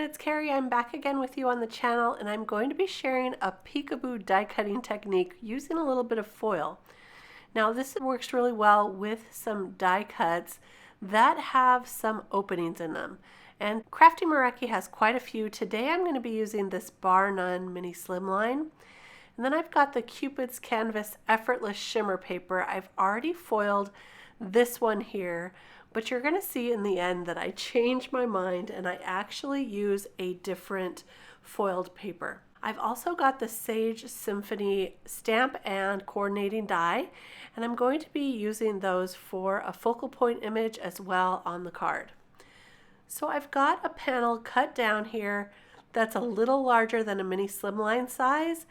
it's Kari. I'm back again with you on the channel, and I'm going to be sharing a peekaboo die cutting technique using a little bit of foil. Now this works really well with some die cuts that have some openings in them. And Crafty Meraki has quite a few. Today I'm going to be using this Bar None Mini Slimline. And then I've got the Cupid's Canvas Effortless Shimmer paper. I've already foiled this one here, but you're going to see in the end that I changed my mind and I actually use a different foiled paper. I've also got the Sage Symphony stamp and coordinating die, and I'm going to be using those for a focal point image as well on the card. So I've got a panel cut down here that's a little larger than a mini slimline size,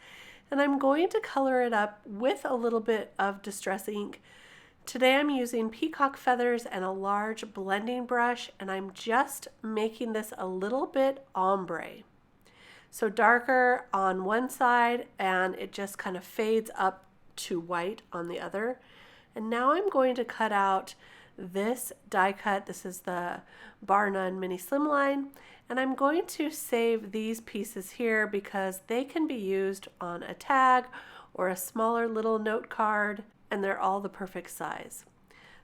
and I'm going to color it up with a little bit of distress ink. Today I'm using peacock feathers and a large blending brush, and I'm just making this a little bit ombre. So darker on one side and it just kind of fades up to white on the other. And now I'm going to cut out this die cut. This is the Bar None Mini Slimline, and I'm going to save these pieces here because they can be used on a tag or a smaller little note card, and they're all the perfect size.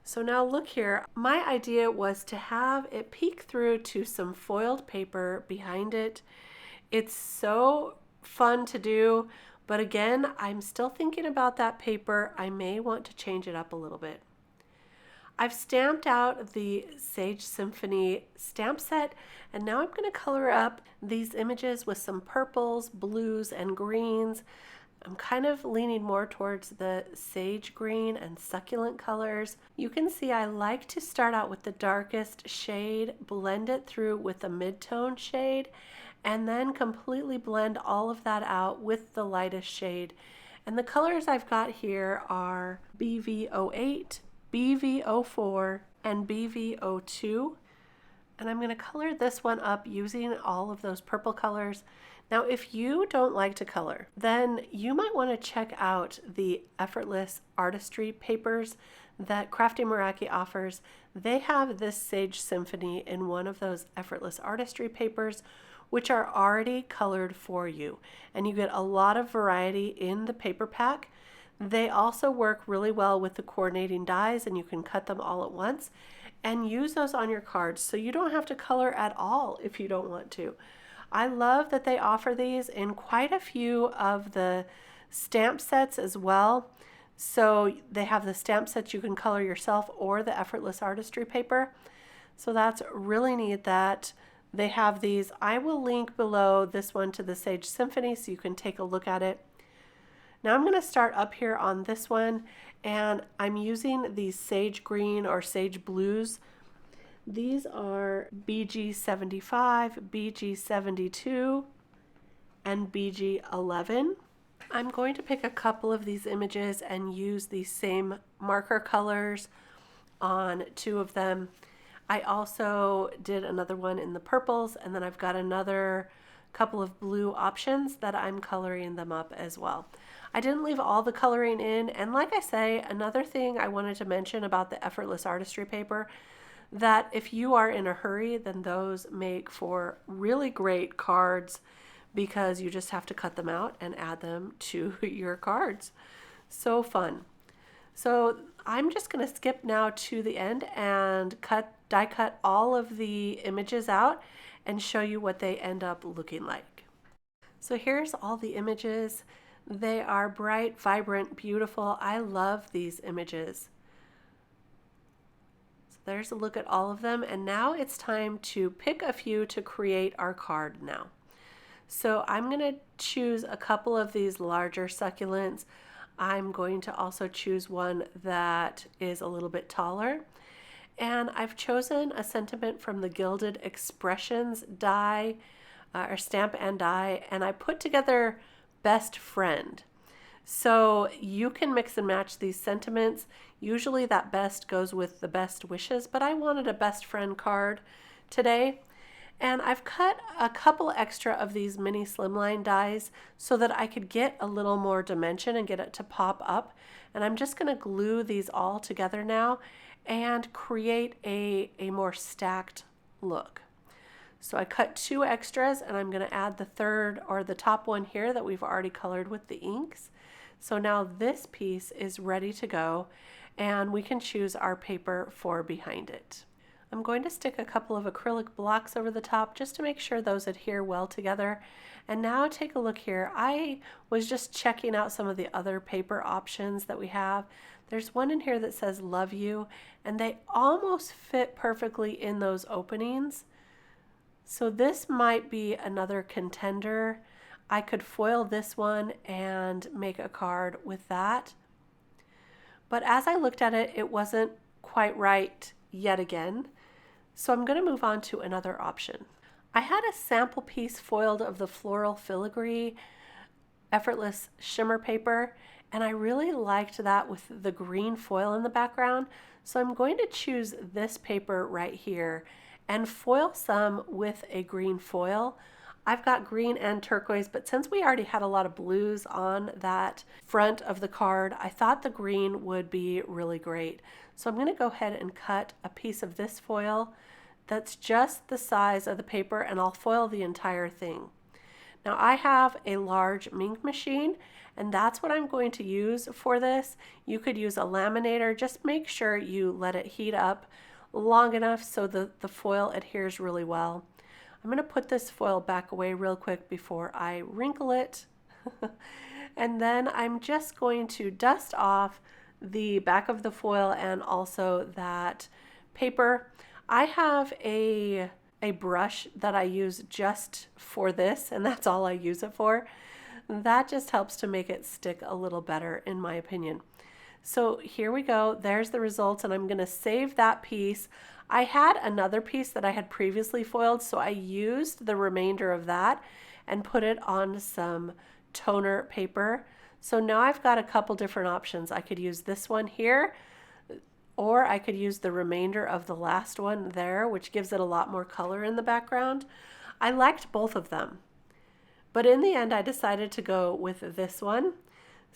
So now look here, my idea was to have it peek through to some foiled paper behind it. It's so fun to do, but again, I'm still thinking about that paper. I may want to change it up a little bit. I've stamped out the Sage Symphony stamp set, and now I'm going to color up these images with some purples, blues, and greens. I'm kind of leaning more towards the sage green and succulent colors. You can see I like to start out with the darkest shade, blend it through with a mid-tone shade, and then completely blend all of that out with the lightest shade. And the colors I've got here are BV08, BV04, and BV02. And I'm going to color this one up using all of those purple colors. Now, if you don't like to color, then you might want to check out the Effortless artistry papers that Crafty Meraki offers. They have this Sage Symphony in one of those Effortless artistry papers, which are already colored for you. And you get a lot of variety in the paper pack. They also work really well with the coordinating dies, and you can cut them all at once and use those on your cards, so you don't have to color at all if you don't want to. I love that they offer these in quite a few of the stamp sets as well. So they have the stamp sets you can color yourself or the Effortless artistry paper. So that's really neat that they have these. I will link below this one to the Sage Symphony so you can take a look at it. Now I'm going to start up here on this one, and I'm using these sage green or sage blues. These are BG75, BG72, and BG11. I'm going to pick a couple of these images and use these same marker colors on two of them. I also did another one in the purples, and then I've got another couple of blue options that I'm coloring them up as well. I didn't leave all the coloring in, and like I say, another thing I wanted to mention about the Effortless artistry paper, that if you are in a hurry, then those make for really great cards because you just have to cut them out and add them to your cards. So fun. So I'm just going to skip now to the end and die cut all of the images out and show you what they end up looking like. So here's all the images. They are bright, vibrant, beautiful. I love these images. So there's a look at all of them, and now it's time to pick a few to create our card now. So I'm going to choose a couple of these larger succulents. I'm going to also choose one that is a little bit taller. And I've chosen a sentiment from the Gilded Expressions die, or stamp and die, and I put together best friend. So you can mix and match these sentiments. Usually that best goes with the best wishes, but I wanted a best friend card today. And I've cut a couple extra of these mini slimline dies so that I could get a little more dimension and get it to pop up. And I'm just going to glue these all together now and create a more stacked look. So I cut 2 extras, and I'm going to add the third, or the top one here, that we've already colored with the inks. So now this piece is ready to go, and we can choose our paper for behind it. I'm going to stick a couple of acrylic blocks over the top just to make sure those adhere well together. And now take a look here. I was just checking out some of the other paper options that we have. There's one in here that says Love You, and they almost fit perfectly in those openings. So this might be another contender. I could foil this one and make a card with that. But as I looked at it, it wasn't quite right yet again. So I'm going to move on to another option. I had a sample piece foiled of the Floral Filigree Effortless Shimmer paper, and I really liked that with the green foil in the background. So I'm going to choose this paper right here and foil some with a green foil. I've got green and turquoise, but since we already had a lot of blues on that front of the card, I thought the green would be really great. So I'm going to go ahead and cut a piece of this foil that's just the size of the paper, and I'll foil the entire thing. Now I have a large ink machine, and that's what I'm going to use for this. You could use a laminator. Just make sure you let it heat up long enough so the foil adheres really well. I'm going to put this foil back away real quick before I wrinkle it. And then I'm just going to dust off the back of the foil and also that paper. I have a brush that I use just for this, and that's all I use it for. That just helps to make it stick a little better, in my opinion. So here we go. There's the results, and I'm going to save that piece. I had another piece that I had previously foiled, so I used the remainder of that and put it on some toner paper. So now I've got a couple different options. I could use this one here, or I could use the remainder of the last one there, which gives it a lot more color in the background. I liked both of them, but in the end I decided to go with this one.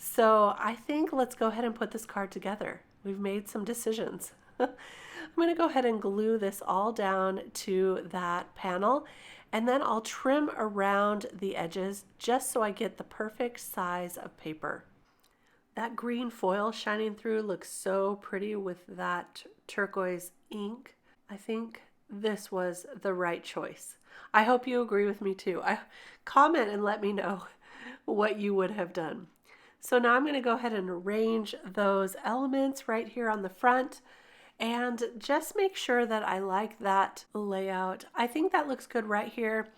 So I think let's go ahead and put this card together. We've made some decisions. I'm going to go ahead and glue this all down to that panel, and then I'll trim around the edges just so I get the perfect size of paper. That green foil shining through looks so pretty with that turquoise ink. I think this was the right choice. I hope you agree with me too. Comment and let me know what you would have done. So now I'm going to go ahead and arrange those elements right here on the front and just make sure that I like that layout. I think that looks good right here.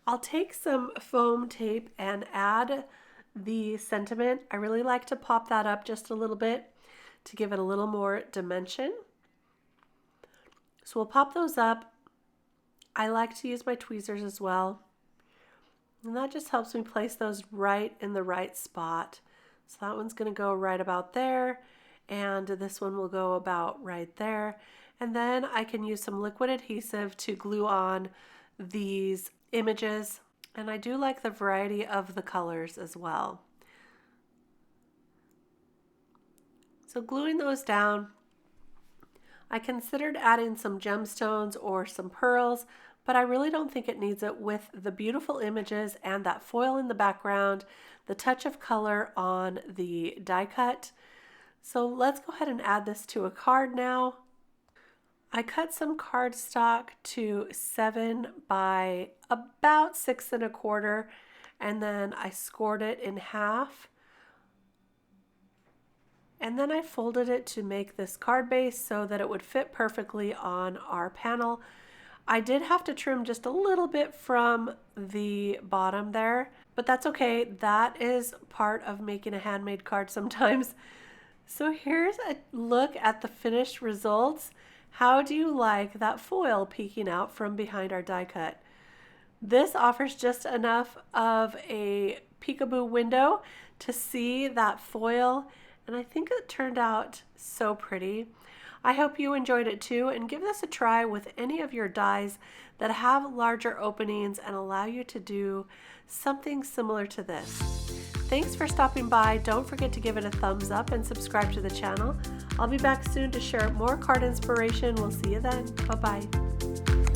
I'll take some foam tape and add the sentiment. I really like to pop that up just a little bit to give it a little more dimension. So we'll pop those up. I like to use my tweezers as well, and that just helps me place those right in the right spot. So that one's going to go right about there, and this one will go about right there. And then I can use some liquid adhesive to glue on these images. And I do like the variety of the colors as well. So gluing those down, I considered adding some gemstones or some pearls, but I really don't think it needs it with the beautiful images and that foil in the background, the touch of color on the die cut. So let's go ahead and add this to a card now. I cut some cardstock to 7 by about 6 1/4, and then I scored it in half. And then I folded it to make this card base so that it would fit perfectly on our panel. I did have to trim just a little bit from the bottom there, but that's okay. That is part of making a handmade card sometimes. So here's a look at the finished results. How do you like that foil peeking out from behind our die cut? This offers just enough of a peekaboo window to see that foil, and I think it turned out so pretty. I hope you enjoyed it too, and give this a try with any of your dies that have larger openings and allow you to do something similar to this. Thanks for stopping by. Don't forget to give it a thumbs up and subscribe to the channel. I'll be back soon to share more card inspiration. We'll see you then. Bye-bye.